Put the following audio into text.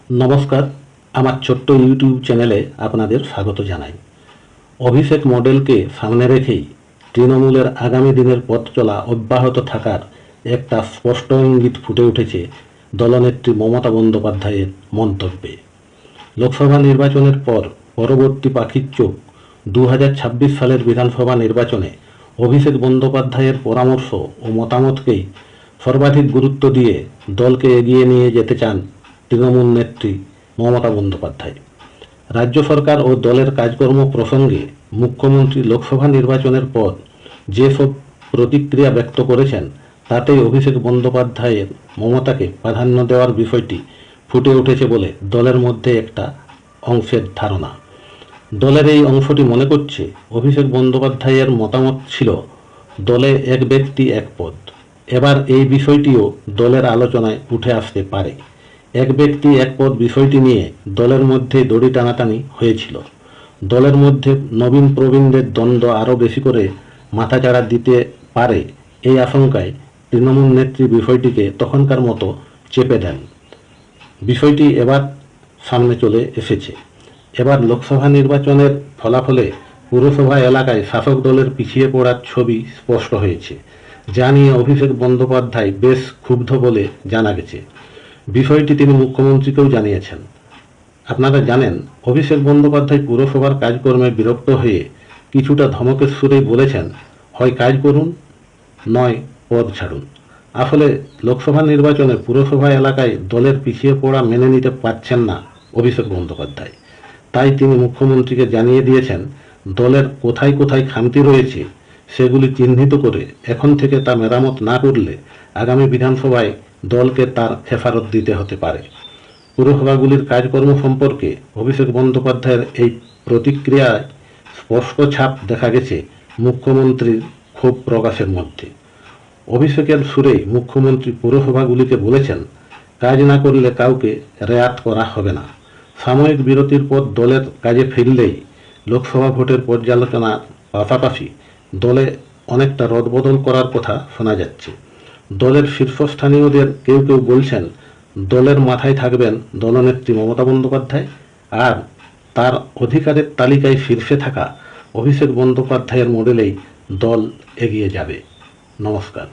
নমস্কার, আমার ছোট্ট ইউটিউব চ্যানেলে আপনাদের স্বাগত জানাই। অভিষেক মডেলকে সামনে রেখেই তৃণমূলের আগামী দিনের পথ চলা অব্যাহত থাকার একটা স্পষ্ট ইঙ্গিত ফুটে উঠেছে দলনেত্রী মমতা বন্দ্যোপাধ্যায়ের মন্তব্যে। লোকসভা নির্বাচনের পর পরবর্তী পাখির চোখ 2026 সালের বিধানসভা নির্বাচনে অভিষেক বন্দ্যোপাধ্যায়ের পরামর্শ ও মতামতকেই সর্বাধিক গুরুত্ব দিয়ে দলকে এগিয়ে নিয়ে যেতে চান তৃণমূল নেত্রী মমতা বন্দ্যোপাধ্যায়। রাজ্য সরকার ও দলের কাজকর্ম প্রসঙ্গে মুখ্যমন্ত্রী লোকসভা নির্বাচনের পর যেসব প্রতিক্রিয়া ব্যক্ত করেছেন তাতেই অভিষেক বন্দ্যোপাধ্যায়ের মমতাকে প্রাধান্য দেওয়ার বিষয়টি ফুটে উঠেছে বলে দলের মধ্যে একটা অংশের ধারণা। দলের এই অংশটি মনে করছে অভিষেক বন্দ্যোপাধ্যায়ের মতামত ছিল দলে এক ব্যক্তি এক পদ। এবার এই বিষয়টিও দলের আলোচনায় উঠে আসতে পারে। এক ব্যক্তি এক পদ বিষয়টি নিয়ে দলের মধ্যে দড়ি টানাটানি হয়েছিল। দলের মধ্যে নবীন প্রবীণদের দ্বন্দ্ব আরও বেশি করে মাথাচাড়া দিতে পারে এই আশঙ্কায় তৃণমূল নেত্রী বিষয়টিকে তখনকার মতো চেপে দেন। বিষয়টি এবার সামনে চলে এসেছে। এবার লোকসভা নির্বাচনের ফলাফলে পুরসভা এলাকায় শাসক দলের পিছিয়ে পড়ার ছবি স্পষ্ট হয়েছে, যা নিয়ে অভিষেক বন্দ্যোপাধ্যায় বেশ ক্ষুব্ধ বলে জানা গেছে। বিষয়টি তিনি মুখ্যমন্ত্রীকেও জানিয়েছেন। আপনারা জানেন, অভিষেক বন্দ্যোপাধ্যায় পুরসভার কাজকর্মে বিরক্ত হয়ে কিছুটা ধমকের সুরেই বলেছেন, হয় কাজ করুন, নয় পদ ছাড়ুন। আসলে লোকসভা নির্বাচনে পুরসভা এলাকায় দলের পিছিয়ে পড়া মেনে নিতে পারছেন না অভিষেক বন্দ্যোপাধ্যায়। তাই তিনি মুখ্যমন্ত্রীকে জানিয়ে দিয়েছেন, দলের কোথায় কোথায় খামতি রয়েছে সেগুলি চিহ্নিত করে এখন থেকে তা মেরামত না করলে আগামী বিধানসভায় দলকে তার খেসারত দিতে হতে পারে। পুরসভাগুলির কাজকর্ম সম্পর্কে অভিষেক বন্দ্যোপাধ্যায়ের এই প্রতিক্রিয়ায় স্পষ্ট ছাপ দেখা গেছে মুখ্যমন্ত্রীর ক্ষোভ প্রকাশের মধ্যে। অভিষেকের সুরেই মুখ্যমন্ত্রী পুরসভাগুলিকে বলেছেন, কাজ না করলে কাউকে রেয়াত করা হবে না। সাময়িক বিরতির পর দলের কাজে ফিরলেই লোকসভা ভোটের পর্যালোচনার পাশাপাশি দলে অনেকটা রদবদল করার কথা শোনা যাচ্ছে। দলের শীর্ষস্থানীয়দের কেউ কেউ বলছেন, দলের মাথায় থাকবেন দলনেত্রী মমতা বন্দ্যোপাধ্যায়, আর তার অধিকারের তালিকায় শীর্ষে থাকা অভিষেক বন্দ্যোপাধ্যায়ের মডেলেই দল এগিয়ে যাবে। নমস্কার।